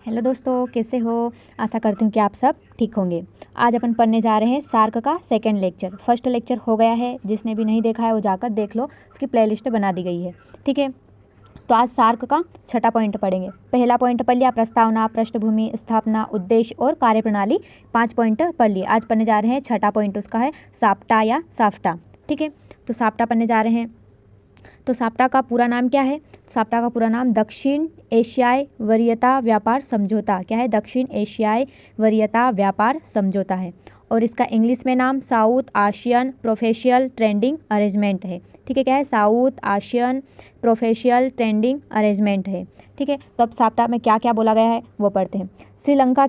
Hello दोस्तों, कैसे हो। आशा करती हूँ कि आप सब ठीक होंगे। आज अपन पढ़ने जा रहे हैं सार्क का सेकंड लेक्चर। फर्स्ट लेक्चर हो गया है, जिसने भी नहीं देखा है वो जाकर देख लो, उसकी प्लेलिस्ट बना दी गई है। ठीक है, तो आज सार्क का छठा पॉइंट पढ़ेंगे। पहला पॉइंट पढ़ लिया, प्रस्तावना, पृष्ठभूमि, स्थापना, उद्देश्य और कार्यप्रणाली। 5 पॉइंट पढ़ लिए। आज पढ़ने जा रहे हैं छठा पॉइंट, उसका है साप्टा या साफ्टा। ठीक है, तो साप्टा पढ़ने जा रहे हैं। तो साप्टा का पूरा नाम क्या है? साप्टा का पूरा नाम दक्षिण एशियाई वरीयता व्यापार समझौता। क्या है? दक्षिण एशियाई वरीयता व्यापार समझौता है। और इसका इंग्लिश में नाम south Asian professional trading arrangement है। ठीक है, क्या है? South Asian professional trading arrangement है। ठीक है, तो अब साप्टा में क्या क्या बोला गया है वो पढ़ते हैं। श्रीलंका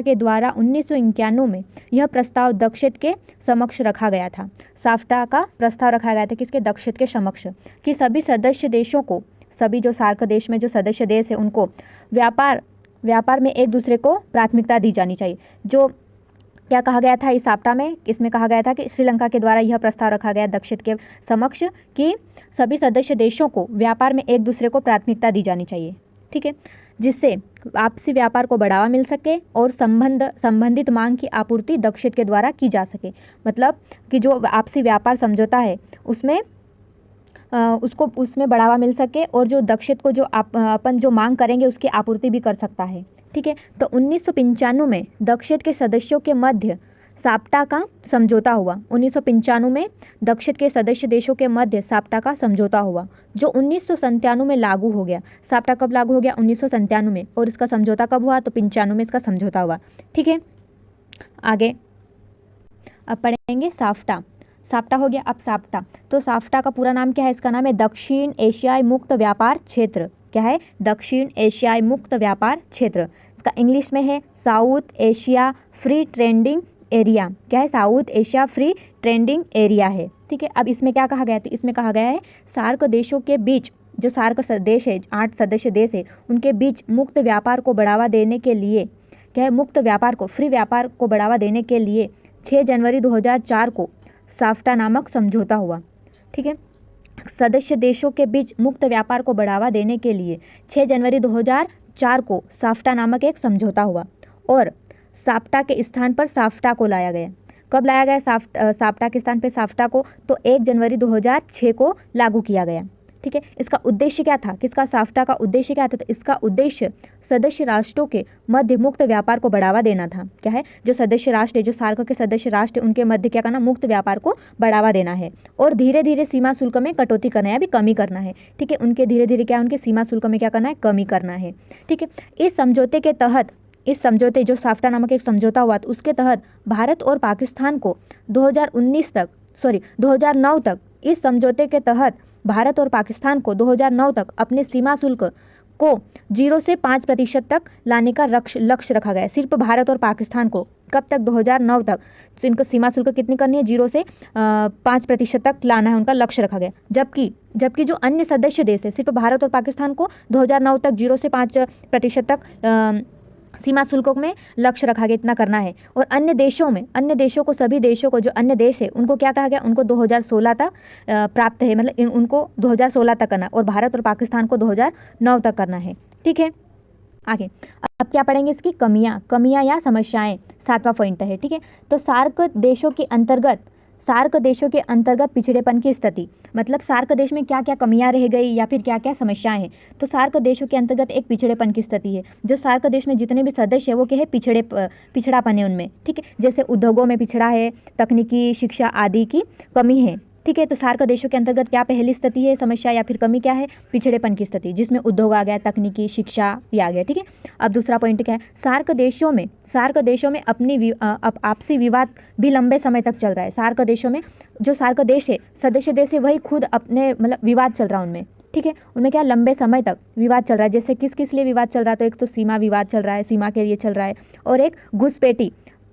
के द्वारा 1991 में यह प्रस्ताव दक्षिण के समक्ष रखा गया था। साफ्टा का प्रस्ताव रखा गया था किसके? दक्षिण के समक्ष, कि सभी सदस्य देशों को, सभी जो सार्क देश में जो सदस्य देश है उनको व्यापार में एक दूसरे को प्राथमिकता दी जानी चाहिए। जो क्या कहा गया था इस साप्टा में? इसमें कहा गया था कि श्रीलंका के द्वारा यह प्रस्ताव रखा गया दक्षिण के समक्ष कि सभी सदस्य देशों को व्यापार में एक दूसरे को प्राथमिकता दी जानी चाहिए। ठीक है, जिससे आपसी व्यापार को बढ़ावा मिल सके और संबंधित मांग की आपूर्ति दक्षिण के द्वारा की जा सके। मतलब कि जो आपसी व्यापार समझौता है उसमें उसमें बढ़ावा मिल सके और जो दक्षिण को जो अपन जो मांग करेंगे उसकी आपूर्ति भी कर सकता है। ठीक है, तो 1995 में दक्षिण के सदस्यों के मध्य साप्टा का समझौता हुआ। 1995 में दक्षिण के सदस्य देशों के मध्य साप्टा का समझौता हुआ, जो 1997 में लागू हो गया। साप्टा कब लागू हो गया? 1997 में। और इसका समझौता कब हुआ? तो 95 में इसका समझौता हुआ। ठीक है, आगे अब पढ़ेंगे साफ्टा। साप्टा हो गया, अब साप्टा। तो साफ्टा का पूरा नाम क्या है? इसका नाम है दक्षिण एशियाई मुक्त व्यापार क्षेत्र। क्या है? दक्षिण एशियाई मुक्त व्यापार क्षेत्र। इसका इंग्लिश में है south Asia free trading area. क्या है? South Asia free trading area है। ठीक है, अब इसमें क्या कहा गया है? तो इसमें कहा गया है सार्क देशों के बीच, जो सार्क देश है 8 सदस्य देश है, उनके बीच मुक्त व्यापार को बढ़ावा देने के लिए, क्या है? मुक्त व्यापार को, फ्री व्यापार को बढ़ावा देने के लिए 6 जनवरी 2004 को साफ्टा नामक समझौता हुआ। ठीक है, सदस्य देशों के बीच मुक्त व्यापार को बढ़ावा देने के लिए 6 जनवरी 2004 को साफ्टा नामक एक समझौता हुआ और साप्टा के स्थान पर साफ्टा को लाया गया। कब लाया गया साप्टा के स्थान पर साफ्टा को? तो 1 जनवरी 2006 को लागू किया गया। ठीक है, इसका उद्देश्य क्या था? किसका? साफ्टा का उद्देश्य क्या था? तो इसका उद्देश्य सदस्य राष्ट्रों के मध्य मुक्त व्यापार को बढ़ावा देना था। क्या है? जो सदस्य राष्ट्र है, जो सार्क के सदस्य राष्ट्र, उनके मध्य क्या करना? मुक्त व्यापार को बढ़ावा देना है और धीरे धीरे सीमा शुल्क में कटौती करना है, अभी कमी करना है। ठीक है, उनके धीरे धीरे क्या, उनके सीमा शुल्क में क्या करना है? कमी करना है। ठीक है, इस समझौते के तहत, इस समझौते जो साफ्टा नामक एक समझौता हुआ तो उसके तहत भारत और पाकिस्तान को 2009 तक, इस समझौते के तहत भारत और पाकिस्तान को 2009 तक अपने सीमा शुल्क को 0 से 5% तक लाने का लक्ष्य रखा गया है। सिर्फ भारत और पाकिस्तान को कब तक? 2009 तक। तो इनका सीमा शुल्क कितनी करनी है? 0 से 5% तक लाना है, उनका लक्ष्य रखा गया। जबकि जो अन्य सदस्य देश है, सिर्फ भारत और पाकिस्तान को 2009 तक 0 से 5% तक सीमा शुल्कों में लक्ष्य रखा गया, इतना करना है। और अन्य देशों को, सभी देशों को, जो अन्य देश है उनको क्या कहा गया? उनको 2016 तक प्राप्त है, मतलब उनको 2016 तक करना, और भारत और पाकिस्तान को 2009 तक करना है। ठीक है, आगे अब क्या पढ़ेंगे? इसकी कमियां या समस्याएं। 7वां पॉइंट है। ठीक है, तो सार्क देशों के अंतर्गत पिछड़ेपन की स्थिति, मतलब सार्क देश में क्या क्या कमियां रह गई या फिर क्या क्या समस्याएं हैं। तो सार्क देशों के अंतर्गत एक पिछड़ेपन की स्थिति है। जो सार्क देश में जितने भी सदस्य है वो क्या है? पिछड़ापन है उनमें। ठीक है, जैसे उद्योगों में पिछड़ा है, तकनीकी शिक्षा आदि की कमी है। ठीक है, तो सार्क देशों के अंतर्गत क्या पहली स्थिति है, समस्या या फिर कमी क्या है? पिछड़ेपन की स्थिति, जिसमें उद्योग आ गया, तकनीकी शिक्षा भी आ गया। ठीक है, अब दूसरा पॉइंट क्या है? सार्क देशों में अपनी आपसी विवाद भी लंबे समय तक चल रहा है। सार्क देशों में जो सार्क देश है, सदस्य देश है, वही खुद अपने मतलब विवाद चल रहा है उनमें। ठीक है, उनमें क्या लंबे समय तक विवाद चल रहा है। जैसे किस लिए विवाद चल रहा है? तो एक तो सीमा विवाद चल रहा है, सीमा के लिए चल रहा है, और एक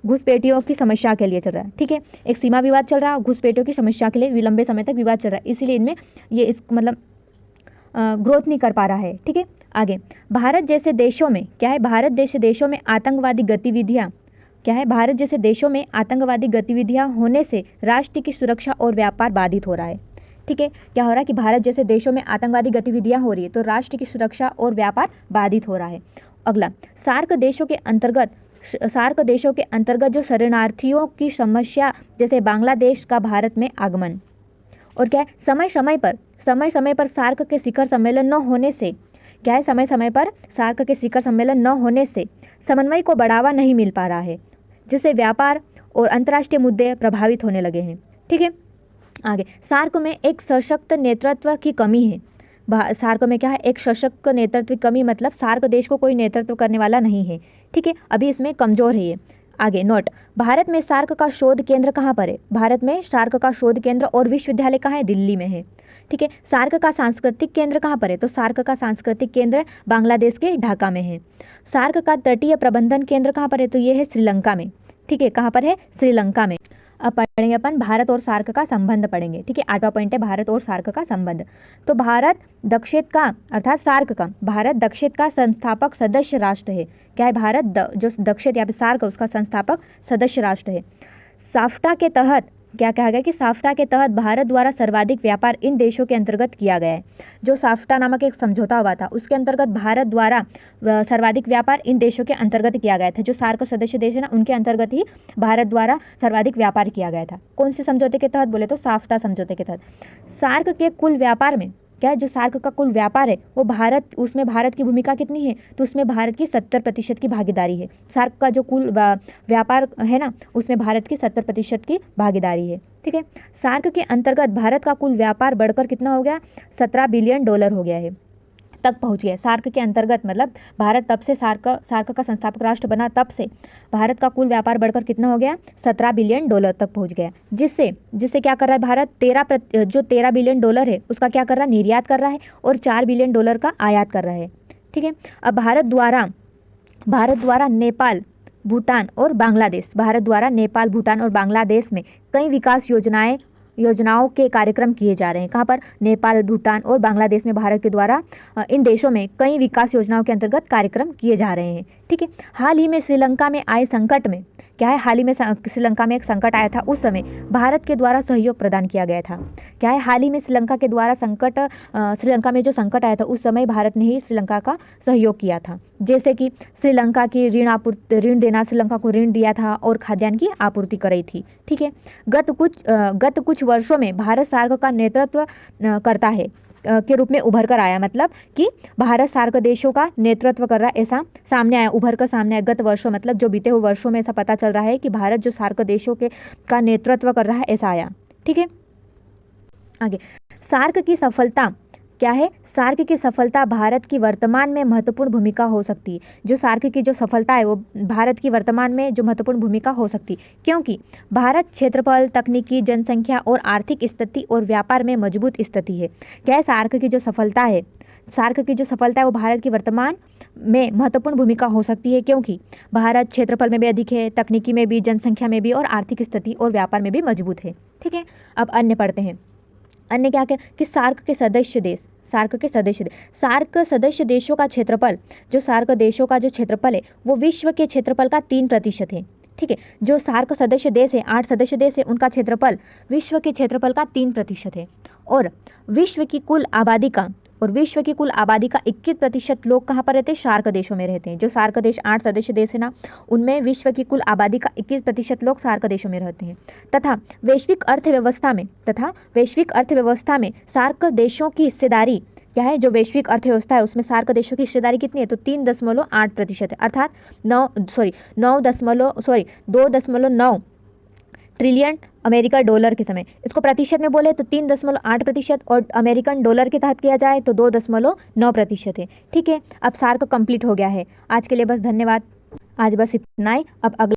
घुसपैठियों की समस्या के लिए चल रहा है। ठीक है, एक सीमा विवाद चल रहा है, घुसपैठियों की समस्या के लिए लंबे समय तक विवाद चल रहा है, इसीलिए इनमें ये इस मतलब ग्रोथ नहीं कर पा रहा है। ठीक है, आगे भारत जैसे देशों में क्या है? भारत जैसे देशों में आतंकवादी गतिविधियां होने से राष्ट्र की सुरक्षा और व्यापार बाधित हो रहा है। ठीक है, क्या हो रहा है कि भारत जैसे देशों में आतंकवादी गतिविधियां हो रही है तो राष्ट्र की सुरक्षा और व्यापार बाधित हो रहा है। अगला, सार्क देशों के अंतर्गत जो शरणार्थियों की समस्या, जैसे बांग्लादेश का भारत में आगमन, और क्या है, समय समय पर सार्क के शिखर सम्मेलन न होने से, क्या है, समय समय पर सार्क के शिखर सम्मेलन न होने से समन्वय को बढ़ावा नहीं मिल पा रहा है, जिससे व्यापार और अंतर्राष्ट्रीय मुद्दे प्रभावित होने लगे हैं। ठीक है, आगे, सार्क में एक सशक्त नेतृत्व की कमी है। सार्क में क्या है, एक सशक्त नेतृत्व की कमी, मतलब सार्क देश को कोई नेतृत्व करने वाला नहीं है। ठीक है, अभी इसमें कमजोर है ये। आगे, नोट, भारत में सार्क का शोध केंद्र कहाँ पर है? भारत में सार्क का शोध केंद्र और विश्वविद्यालय कहाँ है? दिल्ली में है। ठीक है, सार्क का सांस्कृतिक केंद्र कहाँ पर है? तो सार्क का सांस्कृतिक केंद्र बांग्लादेश के ढाका में है। सार्क का तटीय प्रबंधन केंद्र कहाँ पर है? तो ये है श्रीलंका में। ठीक है, कहाँ पर है? श्रीलंका में। अब पढ़ेंगे अपन भारत और सार्क का संबंध पढ़ेंगे। ठीक है, 8वां पॉइंट है भारत और सार्क का संबंध। तो भारत दक्षिण का, अर्थात सार्क का, भारत दक्षिण का संस्थापक सदस्य राष्ट्र है। क्या है? भारत जो दक्षिण या फिर सार्क, उसका संस्थापक सदस्य राष्ट्र है। साफ्टा के तहत क्या कहा गया कि साफ्टा के तहत भारत द्वारा सर्वाधिक व्यापार इन देशों के अंतर्गत किया गया है। जो साफ्टा नामक एक समझौता हुआ था उसके अंतर्गत भारत द्वारा सर्वाधिक व्यापार इन देशों के अंतर्गत किया गया था। जो सार्क सदस्य देश है ना, उनके अंतर्गत ही भारत द्वारा सर्वाधिक व्यापार किया गया था। कौन से समझौते के तहत? बोले तो साफ्टा समझौते के तहत। सार्क के कुल व्यापार में, क्या है, जो सार्क का कुल व्यापार है वो उसमें भारत की भूमिका कितनी है? तो उसमें भारत की 70% की भागीदारी है। सार्क का जो कुल व्यापार है ना, उसमें भारत की 70% की भागीदारी है। ठीक है, सार्क के अंतर्गत भारत का कुल व्यापार बढ़कर कितना हो गया? $17 बिलियन हो गया है, तक पहुंच गया। सार्क के अंतर्गत, मतलब भारत तब से सार्क का संस्थापक राष्ट्र बना, तब से भारत का कुल व्यापार बढ़कर कितना हो गया? $17 बिलियन तक पहुंच गया। जिससे क्या कर रहा है भारत? 13 बिलियन डॉलर है उसका क्या कर रहा है? निर्यात कर रहा है, और $4 बिलियन का आयात कर रहा है। ठीक है, अब भारत द्वारा नेपाल, भूटान और बांग्लादेश में कई विकास योजनाओं के कार्यक्रम किए जा रहे हैं। कहाँ पर? नेपाल, भूटान और बांग्लादेश में भारत के द्वारा इन देशों में कई विकास योजनाओं के अंतर्गत कार्यक्रम किए जा रहे हैं। ठीक है, हाल ही में श्रीलंका में आए संकट में, क्या है, हाल ही में श्रीलंका में एक संकट आया था, उस समय भारत के द्वारा सहयोग प्रदान किया गया था। क्या है? हाल ही में श्रीलंका के द्वारा श्रीलंका में जो संकट आया था उस समय भारत ने ही श्रीलंका का सहयोग किया था। जैसे कि श्रीलंका की ऋण देना, श्रीलंका को ऋण दिया था और खाद्यान्न की आपूर्ति कराई थी। ठीक है, गत कुछ वर्षों में भारत सार्क का नेतृत्व करता है के रूप में उभर कर आया, मतलब कि भारत सार्क देशों का नेतृत्व कर रहा है, ऐसा सामने आया, उभर कर सामने आया। गत वर्षों मतलब जो बीते हुए वर्षों में ऐसा पता चल रहा है कि भारत जो सार्क देशों का नेतृत्व कर रहा है, ऐसा आया। ठीक है, आगे, सार्क की सफलता क्या है? सार्क की सफलता भारत की वर्तमान में महत्वपूर्ण भूमिका हो सकती है। जो सार्क की जो सफलता है वो भारत की वर्तमान में जो महत्वपूर्ण भूमिका हो सकती है, क्योंकि भारत क्षेत्रफल, तकनीकी, जनसंख्या और आर्थिक स्थिति और व्यापार में मजबूत स्थिति है। क्या है? सार्क की जो सफलता है वो भारत की वर्तमान में महत्वपूर्ण भूमिका हो सकती है, क्योंकि भारत क्षेत्रफल में भी अधिक है, तकनीकी में भी, जनसंख्या में भी और आर्थिक स्थिति और व्यापार में भी मजबूत है। ठीक है, अब अन्य पढ़ते हैं। अन्य क्या कि सार्क के सदस्य देशों का क्षेत्रफल, जो सार्क देशों का जो क्षेत्रफल है वो विश्व के क्षेत्रफल का 3% है। ठीक है, जो सार्क सदस्य देश है, 8 सदस्य देश है, उनका क्षेत्रफल विश्व के क्षेत्रफल का 3% है। और विश्व की कुल आबादी का 21% लोग कहाँ पर रहते हैं? सार्क देशों में रहते हैं। जो सार्क देश 8 सदस्य देश है ना, उनमें विश्व की कुल आबादी का 21% लोग सार्क देशों में रहते हैं। तथा वैश्विक अर्थव्यवस्था में सार्क देशों की हिस्सेदारी क्या है? जो वैश्विक अर्थव्यवस्था है उसमें सार्क देशों की हिस्सेदारी कितनी है? तो 3.8% है, अर्थात 2.9 ट्रिलियन अमेरिका डॉलर के समय। इसको प्रतिशत में बोले तो 3.8%, और अमेरिकन डॉलर के तहत किया जाए तो 2.9% है। ठीक है, अब सार्क कंप्लीट हो गया है। आज के लिए बस धन्यवाद, आज बस इतना ही। अब अगला